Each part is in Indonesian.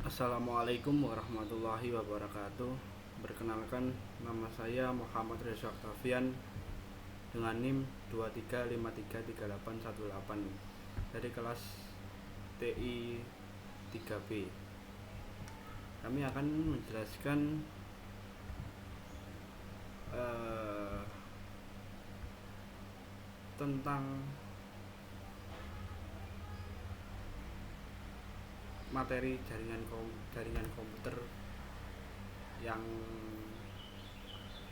Assalamualaikum warahmatullahi wabarakatuh. Perkenalkan, nama saya Muhammad Reza Octavian dengan NIM 23533818 dari kelas TI 3B. Kami akan menjelaskan tentang materi jaringan komputer yang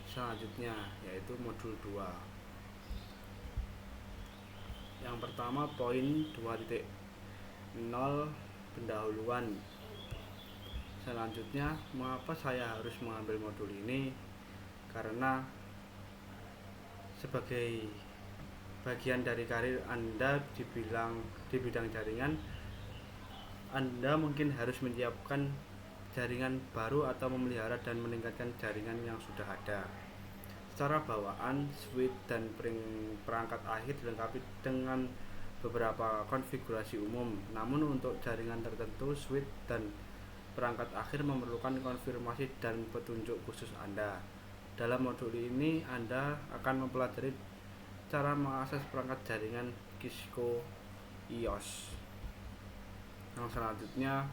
selanjutnya, yaitu modul 2. Yang pertama, poin 2.0 pendahuluan. Selanjutnya, mengapa saya harus mengambil modul ini? Karena sebagai bagian dari karir Anda di bidang jaringan, Anda mungkin harus menyiapkan jaringan baru atau memelihara dan meningkatkan jaringan yang sudah ada. Secara bawaan, switch dan perangkat akhir dilengkapi dengan beberapa konfigurasi umum. Namun untuk jaringan tertentu, switch dan perangkat akhir memerlukan konfirmasi dan petunjuk khusus Anda. Dalam modul ini, Anda akan mempelajari cara mengakses perangkat jaringan Cisco IOS. Yang selanjutnya,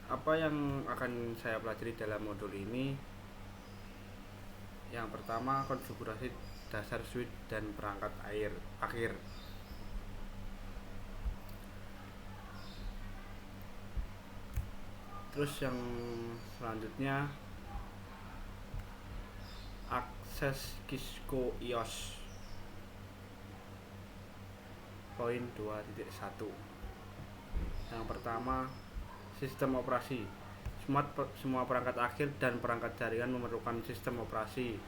apa yang akan saya pelajari dalam modul ini? Yang pertama, konfigurasi dasar switch dan perangkat akhir. Terus yang selanjutnya, akses Cisco IOS. Poin 2.1. Yang pertama, sistem operasi. Semua perangkat akhir dan perangkat jaringan memerlukan sistem operasi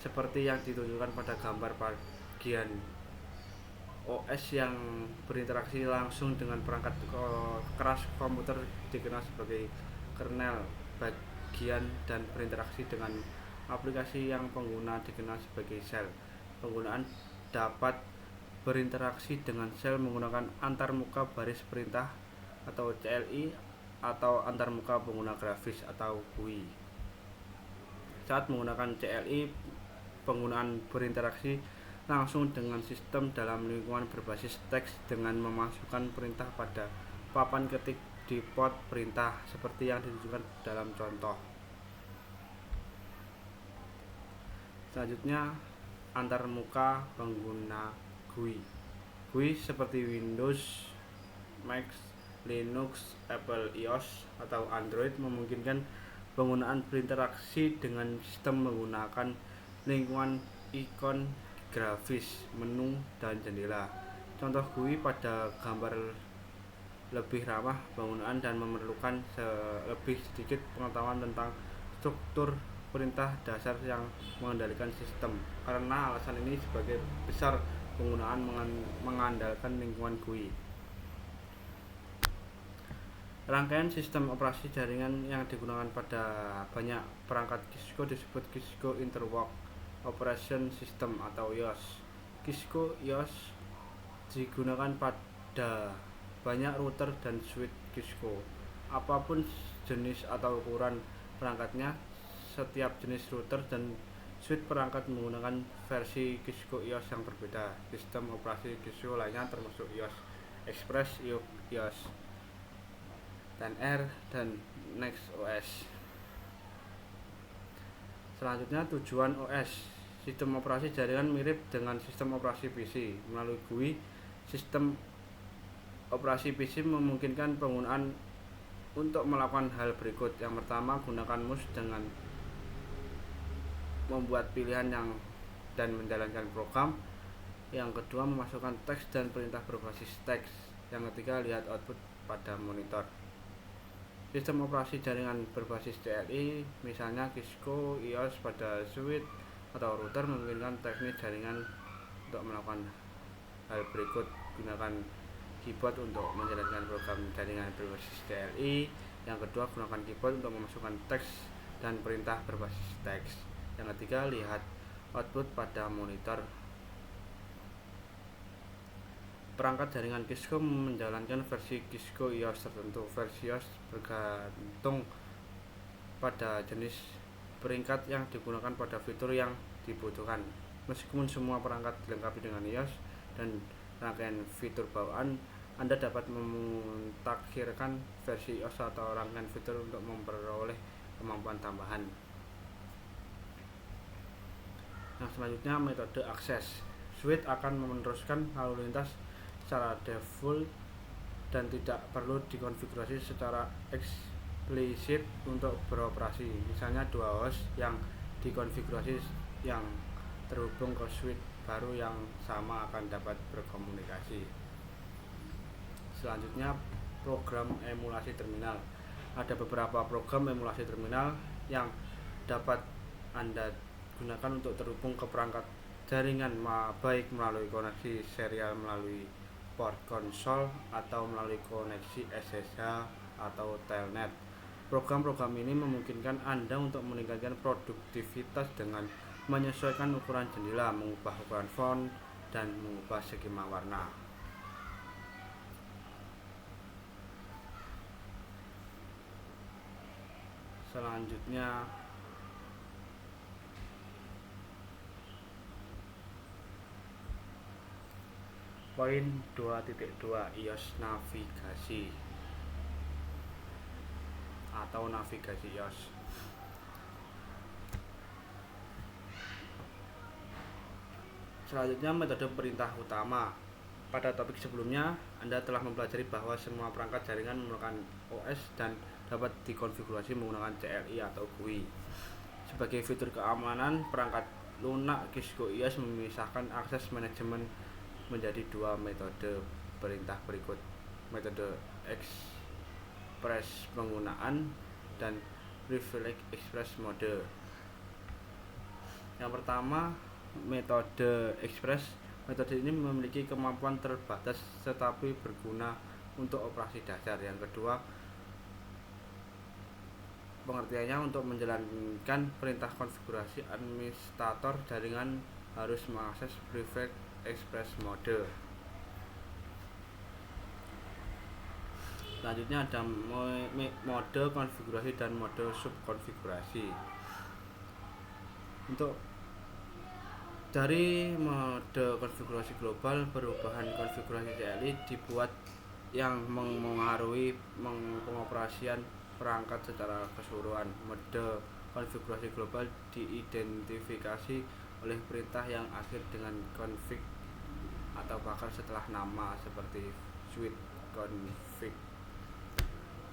seperti yang ditunjukkan pada gambar bagian OS yang berinteraksi langsung dengan perangkat keras komputer dikenal sebagai kernel bagian dan berinteraksi dengan aplikasi yang pengguna dikenal sebagai sel. Penggunaan dapat berinteraksi dengan sel menggunakan antarmuka baris perintah atau CLI atau antarmuka pengguna grafis atau GUI. Saat menggunakan CLI, penggunaan berinteraksi langsung dengan sistem dalam lingkungan berbasis teks dengan memasukkan perintah pada papan ketik di port perintah seperti yang ditunjukkan dalam contoh. Selanjutnya, antarmuka pengguna GUI. GUI seperti Windows, Mac, Linux, Apple iOS, atau Android memungkinkan penggunaan berinteraksi dengan sistem menggunakan lingkungan ikon grafis, menu, dan jendela. Contoh GUI pada gambar lebih ramah penggunaan dan memerlukan lebih sedikit pengetahuan tentang struktur perintah dasar yang mengendalikan sistem. Karena alasan ini, sebagai besar penggunaan mengandalkan lingkungan GUI. Rangkaian sistem operasi jaringan yang digunakan pada banyak perangkat Cisco disebut Cisco Interlock Operation System atau IOS. Cisco IOS digunakan pada banyak router dan switch Cisco. Apapun jenis atau ukuran perangkatnya, setiap jenis router dan switch perangkat menggunakan versi Cisco IOS yang berbeda. Sistem operasi Cisco lainnya termasuk IOS Express, IOS 10R, dan NextOS. Selanjutnya, tujuan OS. Sistem operasi jaringan mirip dengan sistem operasi PC. Melalui GUI, sistem operasi PC memungkinkan penggunaan untuk melakukan hal berikut. Yang pertama, gunakan mouse dengan membuat pilihan dan menjalankan program. Yang kedua, memasukkan teks dan perintah berbasis teks. Yang ketiga, lihat output pada monitor. Sistem operasi jaringan berbasis CLI, misalnya Cisco IOS pada switch atau router, memungkinkan teknik jaringan untuk melakukan hal berikut. Gunakan keyboard untuk menjalankan program jaringan berbasis CLI. Yang kedua, gunakan keyboard untuk memasukkan teks dan perintah berbasis teks. Yang ketiga, lihat output pada monitor. perangkat jaringan Cisco menjalankan versi Cisco iOS tertentu. Versi iOS bergantung pada jenis peringkat yang digunakan pada fitur yang dibutuhkan. Meskipun semua perangkat dilengkapi dengan iOS dan rangkaian fitur bawaan, Anda dapat memutakhirkan versi iOS atau rangkaian fitur untuk memperoleh kemampuan tambahan. Yang selanjutnya, metode akses. Switch akan meneruskan lalu lintas secara default dan tidak perlu dikonfigurasi secara eksplisit untuk beroperasi. Misalnya dua host yang dikonfigurasi yang terhubung ke switch baru yang sama akan dapat berkomunikasi. Selanjutnya, program emulasi terminal. Ada beberapa program emulasi terminal yang dapat Anda gunakan untuk terhubung ke perangkat jaringan, baik melalui koneksi serial melalui port konsol atau melalui koneksi SSH atau telnet. Program-program ini memungkinkan Anda untuk meningkatkan produktivitas dengan menyesuaikan ukuran jendela, mengubah ukuran font, dan mengubah skema warna. Selanjutnya, poin 2.2 iOS navigasi atau navigasi iOS. Selanjutnya, metode perintah utama. Pada topik sebelumnya, Anda telah mempelajari bahwa semua perangkat jaringan menggunakan OS dan dapat dikonfigurasi menggunakan CLI atau GUI. Sebagai fitur keamanan, perangkat lunak Cisco iOS memisahkan akses manajemen menjadi dua metode perintah berikut: metode express penggunaan dan privilege express mode. Yang pertama, metode express. Metode ini memiliki kemampuan terbatas tetapi berguna untuk operasi dasar. Yang kedua, pengertiannya untuk menjalankan perintah konfigurasi administrator jaringan harus mengakses privilege express mode. Selanjutnya ada mode konfigurasi dan mode subkonfigurasi. Untuk dari mode konfigurasi global, perubahan konfigurasi CLI dibuat yang mengaruhi pengoperasian perangkat secara keseluruhan. Mode konfigurasi global diidentifikasi oleh perintah yang akhir dengan config atau bahkan setelah nama seperti switch config.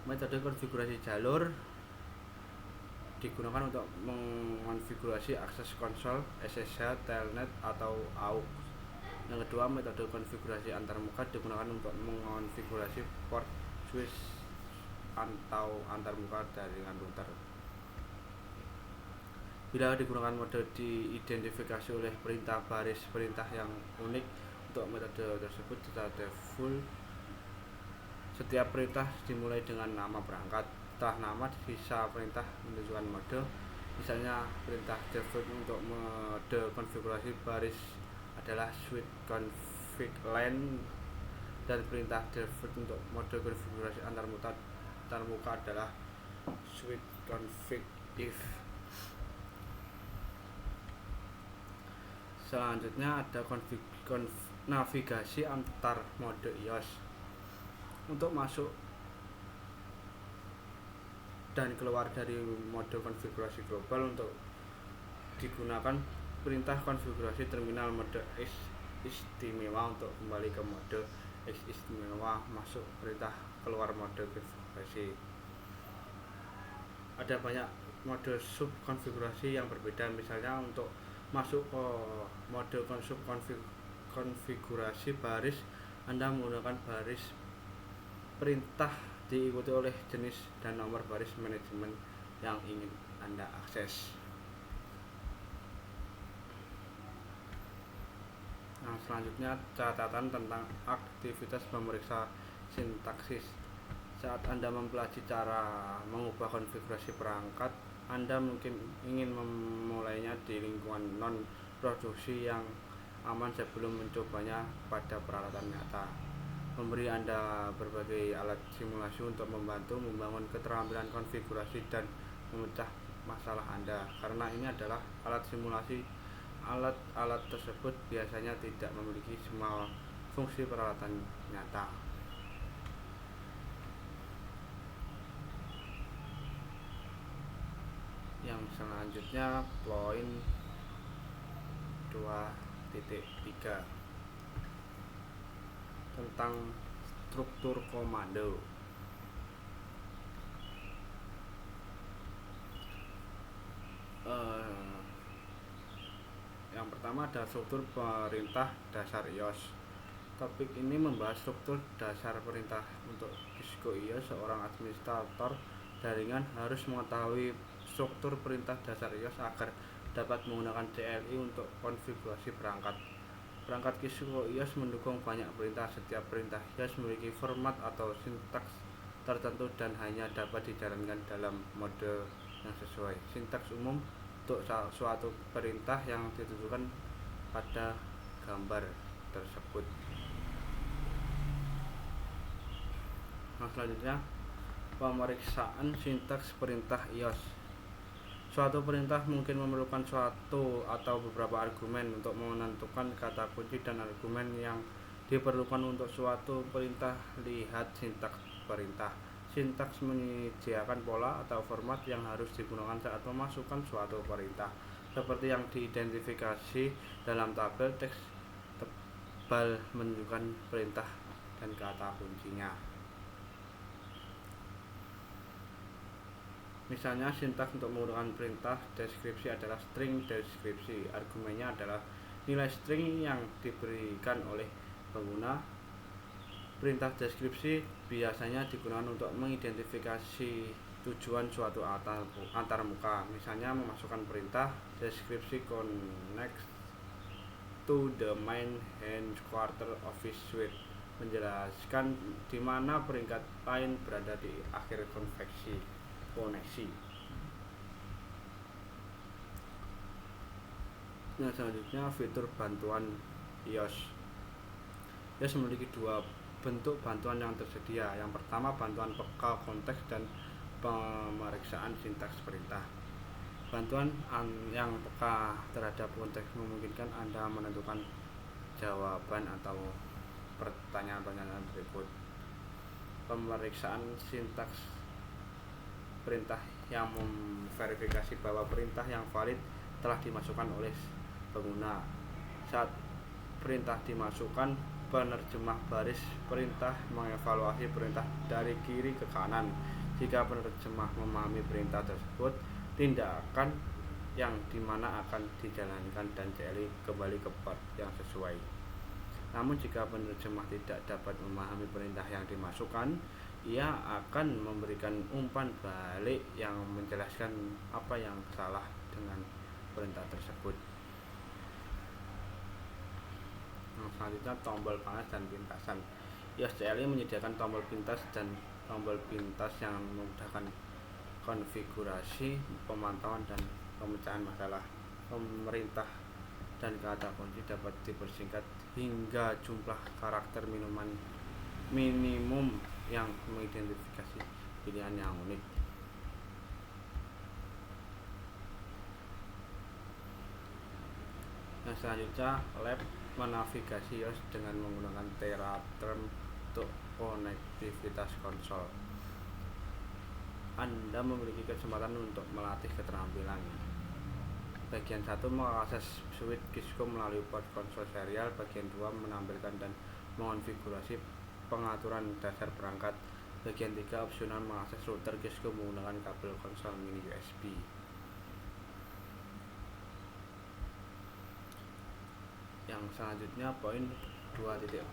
Metode konfigurasi jalur digunakan untuk mengonfigurasi akses konsol, SSH, telnet, atau AUX. Yang kedua, metode konfigurasi antarmuka digunakan untuk mengonfigurasi port, switch, atau antarmuka jaringan router. Bila digunakan mode diidentifikasi oleh perintah baris perintah yang unik. Untuk metode tersebut secara default, setiap perintah dimulai dengan nama perangkat. Setelah nama, bisa perintah menunjukkan mode. Misalnya, perintah default untuk mode konfigurasi baris adalah switch config line, dan perintah default untuk mode konfigurasi antarmuka adalah switch config if. Selanjutnya ada navigasi antar mode iOS. Untuk masuk dan keluar dari mode konfigurasi global, untuk digunakan perintah konfigurasi terminal mode X istimewa. Untuk kembali ke mode X istimewa, masuk perintah keluar mode konfigurasi. Ada banyak mode sub konfigurasi yang berbeda. Misalnya, untuk masuk ke mode sub konfigurasi baris, Anda menggunakan baris perintah diikuti oleh jenis dan nomor baris manajemen yang ingin Anda akses. Nah, selanjutnya catatan tentang aktivitas memeriksa sintaksis. Saat Anda mempelajari cara mengubah konfigurasi perangkat, Anda mungkin ingin memulainya di lingkungan non-produksi yang aman sebelum mencobanya pada peralatan nyata. Memberi Anda berbagai alat simulasi untuk membantu membangun keterampilan konfigurasi dan memecah masalah Anda. Karena ini adalah alat simulasi, alat-alat tersebut biasanya tidak memiliki semua fungsi peralatan nyata. Yang selanjutnya poin 2.3 tentang struktur komando. Yang pertama ada struktur perintah dasar IOS. Topik ini membahas struktur dasar perintah. Untuk Cisco IOS, seorang administrator jaringan harus mengetahui struktur perintah dasar IOS agar dapat menggunakan CLI untuk konfigurasi perangkat. Perangkat Cisco IOS mendukung banyak perintah. Setiap perintah IOS memiliki format atau sintaks tertentu dan hanya dapat dijalankan dalam mode yang sesuai. Sintaks umum untuk suatu perintah yang ditentukan pada gambar tersebut. Nah, selanjutnya pemeriksaan sintaks perintah IOS. Suatu perintah mungkin memerlukan suatu atau beberapa argumen untuk menentukan kata kunci dan argumen yang diperlukan untuk suatu perintah. Lihat sintaks perintah. Sintaks menyediakan pola atau format yang harus digunakan saat memasukkan suatu perintah, seperti yang diidentifikasi dalam tabel teks tebal menunjukkan perintah dan kata kuncinya. Misalnya, sintaks untuk menggunakan perintah deskripsi adalah string deskripsi. Argumennya adalah nilai string yang diberikan oleh pengguna. Perintah deskripsi biasanya digunakan untuk mengidentifikasi tujuan suatu antarmuka. Misalnya, memasukkan perintah deskripsi connect to the main headquarter office suite, menjelaskan di mana peringkat lain berada di akhir koneksi. Nah, selanjutnya fitur bantuan IOS. IOS memiliki dua bentuk bantuan yang tersedia. Yang pertama, bantuan peka konteks dan pemeriksaan sintaks perintah. Bantuan yang peka terhadap konteks memungkinkan Anda menentukan jawaban atau pertanyaan-pertanyaan berikut. Pemeriksaan sintaks perintah yang memverifikasi bahwa perintah yang valid telah dimasukkan oleh pengguna. Saat perintah dimasukkan, penerjemah baris perintah mengevaluasi perintah dari kiri ke kanan. Jika penerjemah memahami perintah tersebut, tindakan yang dimana akan dijalankan dan CLI kembali ke port yang sesuai. Namun jika penerjemah tidak dapat memahami perintah yang dimasukkan, ia akan memberikan umpan balik yang menjelaskan apa yang salah dengan perintah tersebut. Nah, selanjutnya tombol panas dan pintasan. IOS CLI menyediakan tombol pintas dan tombol pintas yang memudahkan konfigurasi, pemantauan, dan pemecahan masalah. Pemerintah dan kata kunci dapat dipersingkat hingga jumlah karakter minimum yang mengidentifikasi pilihan yang unik. Yang selanjutnya, lab menavigasi IOS dengan menggunakan TeraTerm untuk konektivitas konsol. Anda memiliki kesempatan untuk melatih keterampilan. Bagian 1 mengakses suite Cisco melalui port konsol serial. Bagian 2 menampilkan dan mengonfigurasi pengaturan dasar perangkat. Bagian 3 opsional mengakses router Cisco menggunakan kabel konsol mini USB. Yang selanjutnya poin 2.4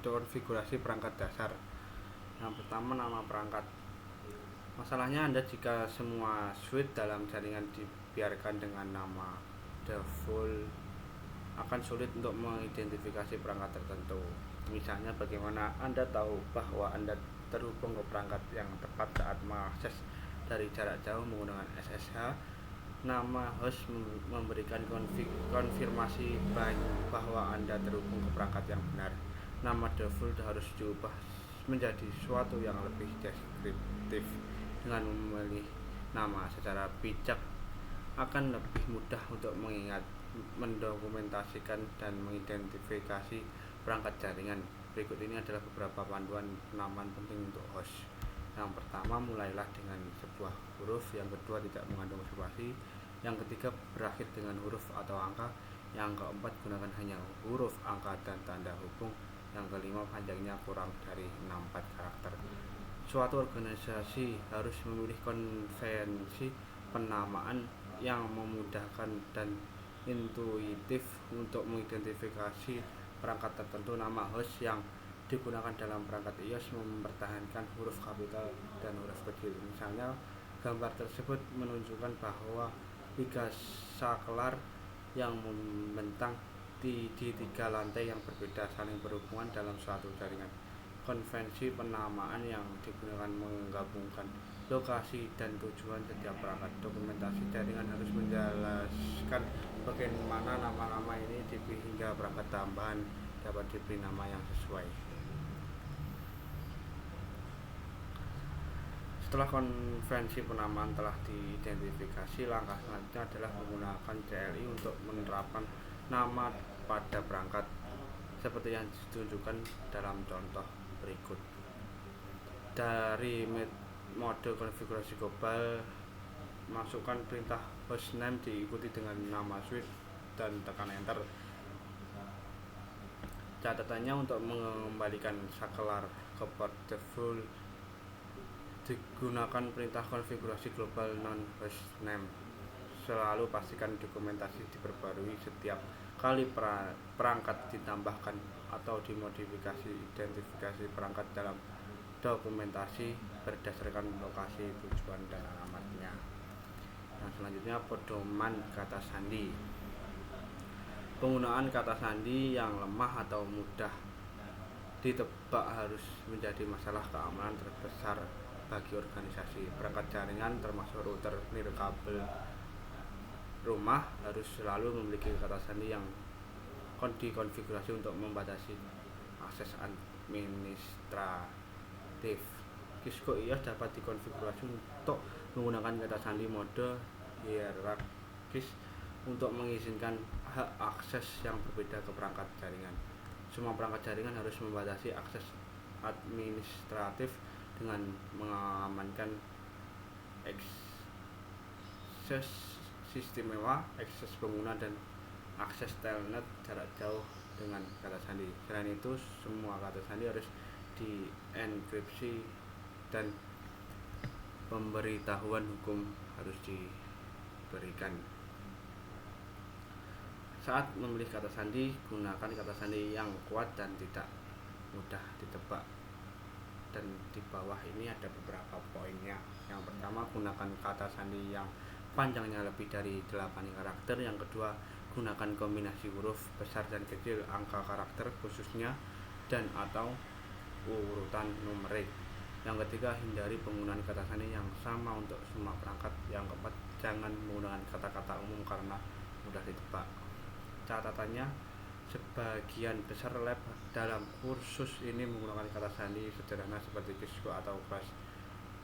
konfigurasi perangkat dasar. Yang pertama, nama perangkat. Masalahnya jika semua suite dalam jaringan dibiarkan dengan nama default, akan sulit untuk mengidentifikasi perangkat tertentu. Misalnya, bagaimana Anda tahu bahwa Anda terhubung ke perangkat yang tepat saat mengakses dari jarak jauh menggunakan SSH? Nama host memberikan konfirmasi bahwa Anda terhubung ke perangkat yang benar. Nama default harus diubah menjadi sesuatu yang lebih deskriptif. Dengan memilih nama secara bijak akan lebih mudah untuk mengingat, mendokumentasikan, dan mengidentifikasi perangkat jaringan. Berikut ini adalah beberapa panduan penamaan penting untuk host. Yang pertama, mulailah dengan sebuah huruf. Yang kedua, tidak mengandung spasi. Yang ketiga, berakhir dengan huruf atau angka. Yang keempat, gunakan hanya huruf, angka, dan tanda hubung. Yang kelima, panjangnya kurang dari 64 karakter. Suatu organisasi harus memilih konvensi penamaan yang memudahkan dan intuitif untuk mengidentifikasi perangkat tertentu. Nama host yang digunakan dalam perangkat iOS mempertahankan huruf kapital dan huruf kecil. Misalnya, gambar tersebut menunjukkan bahwa tiga saklar yang membentang di tiga lantai yang berbeda saling berhubungan dalam suatu jaringan. Konvensi penamaan yang digunakan menggabungkan lokasi dan tujuan setiap perangkat. Dokumentasi jaringan harus menjelaskan bagaimana nama-nama ini dipilih hingga perangkat tambahan dapat diberi nama yang sesuai. Setelah konvensi penamaan telah diidentifikasi, langkah selanjutnya adalah menggunakan CLI untuk menerapkan nama pada perangkat seperti yang ditunjukkan dalam contoh berikut. Dari mode konfigurasi global, masukkan perintah hostname diikuti dengan nama suite dan tekan enter. Catatannya, untuk mengembalikan saklar ke port default digunakan perintah konfigurasi global non hostname. Selalu pastikan dokumentasi diperbarui setiap kali perangkat ditambahkan atau dimodifikasi. Identifikasi perangkat dalam dokumentasi berdasarkan lokasi tujuan dan alamatnya. Yang selanjutnya, pedoman kata sandi. Penggunaan kata sandi yang lemah atau mudah ditebak harus menjadi masalah keamanan terbesar bagi organisasi. Perangkat jaringan termasuk router, nirkabel rumah harus selalu memiliki kata sandi yang dikonfigurasi untuk membatasi akses administratif. Cisco iOS dapat dikonfigurasi untuk menggunakan kata sandi mode hierarkis untuk mengizinkan hak akses yang berbeda ke perangkat jaringan. Semua perangkat jaringan harus membatasi akses administratif dengan mengamankan akses istimewa, akses pengguna, dan akses telnet jarak jauh dengan kata sandi. Selain itu, semua kata sandi harus dienkripsi dan pemberitahuan hukum harus diberikan. Saat memilih kata sandi, gunakan kata sandi yang kuat dan tidak mudah ditebak. Dan di bawah ini ada beberapa poinnya. Yang pertama, gunakan kata sandi yang panjangnya lebih dari 8 karakter. Yang kedua, gunakan kombinasi huruf besar dan kecil, angka karakter khususnya, dan atau urutan numerik. Yang ketiga, hindari penggunaan kata sandi yang sama untuk semua perangkat. Yang keempat, jangan menggunakan kata-kata umum karena mudah ditebak. Catatannya, sebagian besar lab dalam kursus ini menggunakan kata sandi sederhana seperti Cisco atau Crash.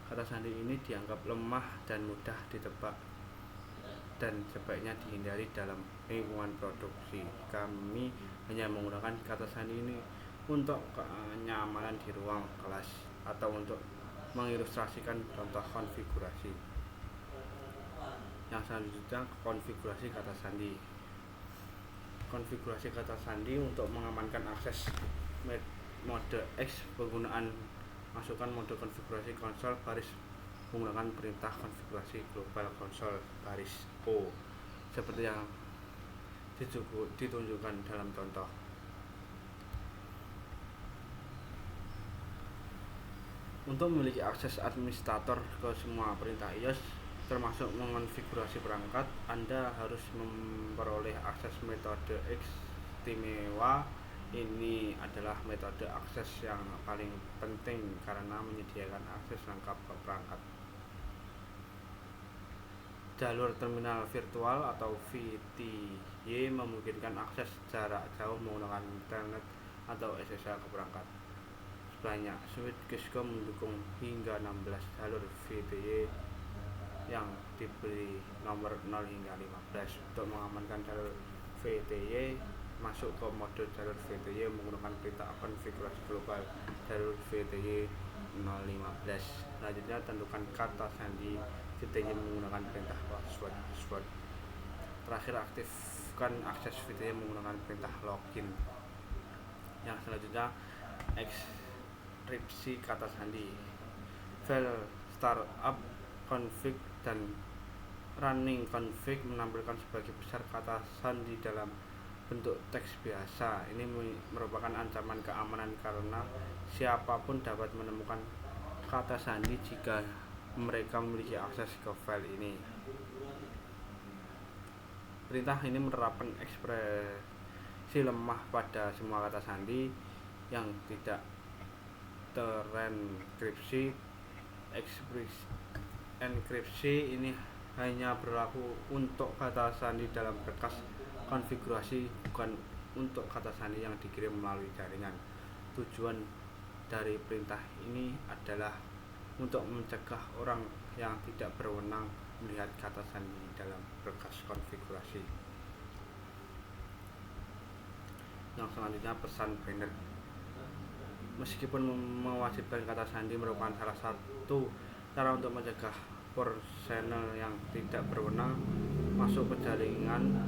Kata sandi ini dianggap lemah dan mudah ditebak dan sebaiknya dihindari dalam lingkungan produksi. Kami hanya menggunakan kata sandi ini untuk kenyamanan di ruang kelas atau untuk mengilustrasikan contoh konfigurasi. Yang selanjutnya, konfigurasi kata sandi. Konfigurasi kata sandi untuk mengamankan akses mode X. Penggunaan masukkan mode konfigurasi konsol baris menggunakan perintah konfigurasi global konsol baris O seperti yang ditunjukkan dalam contoh. Untuk memiliki akses administrator ke semua perintah iOS termasuk mengonfigurasi perangkat, Anda harus memperoleh akses metode istimewa. Ini adalah metode akses yang paling penting karena menyediakan akses lengkap ke perangkat. Jalur terminal virtual atau VTY memungkinkan akses jarak jauh menggunakan internet atau SSL ke perangkat. Banyak switch Cisco mendukung hingga 16 jalur VTY yang diberi nomor 0 hingga 15. Untuk mengamankan jalur VTY masuk ke mode jalur VTY menggunakan perintah konfigurasi global jalur VTY 015. Selanjutnya tentukan kata sandi VTY menggunakan perintah password. Terakhir aktifkan akses VTY menggunakan perintah login. Yang selanjutnya enkripsi kata sandi. File startup config dan running config menampilkan sebagian besar kata sandi dalam bentuk teks biasa. Ini merupakan ancaman keamanan karena siapapun dapat menemukan kata sandi jika mereka memiliki akses ke file ini. Perintah ini menerapkan ekspresi lemah pada semua kata sandi yang tidak terenkripsi. Enkripsi ini hanya berlaku untuk kata sandi dalam berkas konfigurasi, bukan untuk kata sandi yang dikirim melalui jaringan. Tujuan dari perintah ini adalah untuk mencegah orang yang tidak berwenang melihat kata sandi dalam berkas konfigurasi. Yang selanjutnya pesan binary. Meskipun mewajibkan kata sandi merupakan salah satu cara untuk mencegah personel yang tidak berwenang masuk ke jaringan,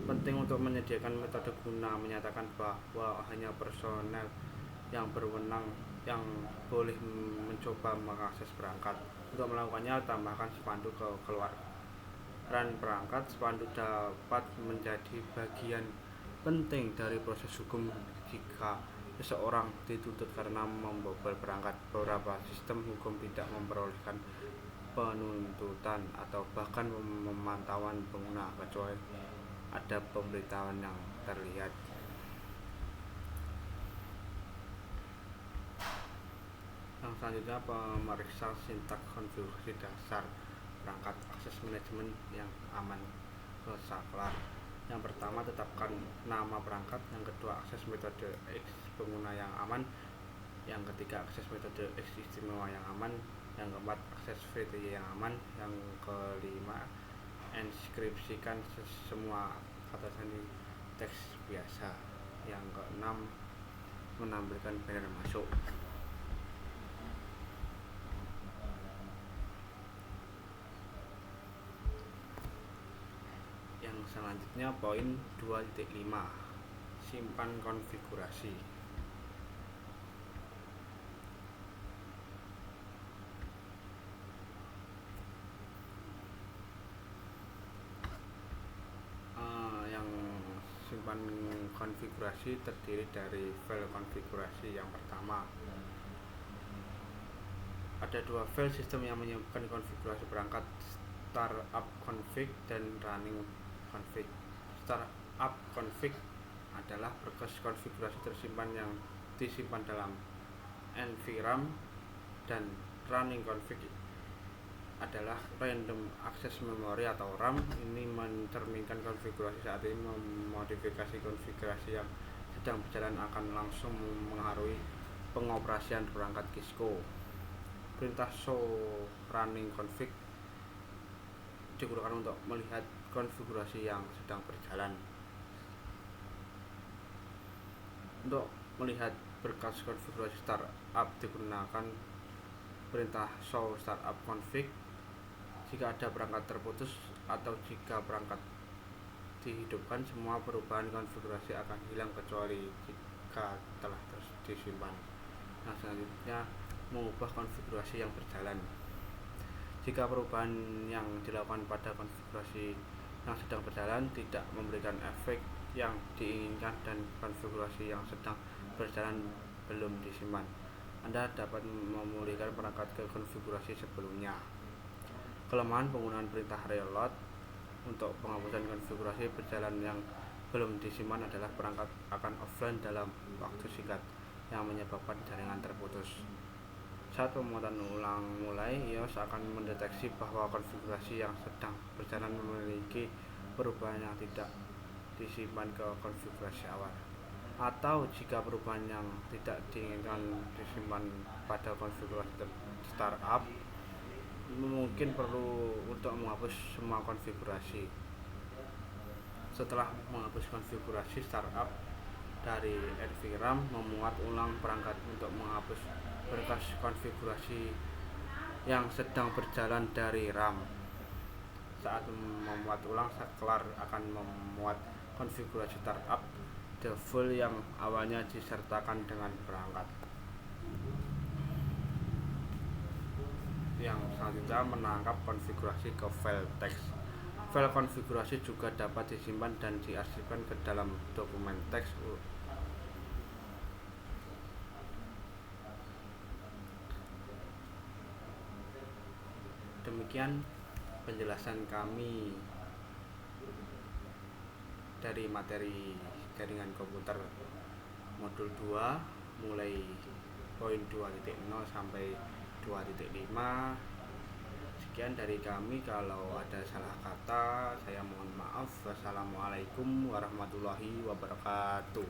penting untuk menyediakan metode guna menyatakan bahwa hanya personel yang berwenang yang boleh mencoba mengakses perangkat. Untuk melakukannya, tambahkan spanduk ke keluaran perangkat. Spanduk dapat menjadi bagian penting dari proses hukum jika seseorang dituntut karena membobol perangkat. Beberapa sistem hukum tidak memperolehkan penuntutan atau bahkan pemantauan pengguna kecuali ada pemberitahuan yang terlihat. Yang selanjutnya pemeriksa sintaks konfigurasi dasar perangkat akses manajemen yang aman ke saklar. Yang pertama, tetapkan nama perangkat. Yang kedua, akses metode X pengguna yang aman. Yang ketiga, akses metode X istimewa yang aman. Yang keempat, akses VTY yang aman. Yang kelima, enskripsikan semua kata sandi teks biasa. Yang keenam, menampilkan banner masuk. Yang selanjutnya poin 2.5, simpan konfigurasi. Yang simpan konfigurasi terdiri dari file konfigurasi. Yang pertama, ada dua file sistem yang menyimpan konfigurasi perangkat, startup config dan running config. Startup config adalah berkas konfigurasi tersimpan yang disimpan dalam NVRAM, dan running config adalah random access memory atau RAM. Ini mencerminkan konfigurasi saat ini. Memodifikasi konfigurasi yang sedang berjalan akan langsung mengaruhi pengoperasian perangkat Cisco. Perintah show running config digunakan untuk melihat konfigurasi yang sedang berjalan. Untuk melihat berkas konfigurasi startup digunakan perintah show startup config jika ada perangkat terputus atau jika perangkat dihidupkan. Semua perubahan konfigurasi akan hilang kecuali jika telah disimpan. Nah, selanjutnya mengubah konfigurasi yang berjalan. Jika perubahan yang dilakukan pada konfigurasi yang sedang berjalan tidak memberikan efek yang diinginkan dan konfigurasi yang sedang berjalan belum disimpan, Anda dapat memulihkan perangkat ke konfigurasi sebelumnya. Kelemahan penggunaan perintah reload untuk penghapusan konfigurasi berjalan yang belum disimpan adalah perangkat akan offline dalam waktu singkat yang menyebabkan jaringan terputus. Saat pemuatan ulang mulai, iOS akan mendeteksi bahwa konfigurasi yang sedang berjalan memiliki perubahan yang tidak disimpan ke konfigurasi awal, atau jika perubahan yang tidak diinginkan disimpan pada konfigurasi startup, mungkin perlu untuk menghapus semua konfigurasi. Setelah menghapus konfigurasi startup dari NVRAM, memuat ulang perangkat untuk menghapus berkas konfigurasi yang sedang berjalan dari RAM. Saat memuat ulang, saklar akan memuat konfigurasi startup default yang awalnya disertakan dengan perangkat. Yang selanjutnya menangkap konfigurasi ke file teks. File konfigurasi juga dapat disimpan dan diarsipkan ke dalam dokumen teks. Demikian penjelasan kami dari materi jaringan komputer modul 2 mulai poin 2.0 sampai 2.5. Sekian dari kami, kalau ada salah kata saya mohon maaf. Wassalamualaikum warahmatullahi wabarakatuh.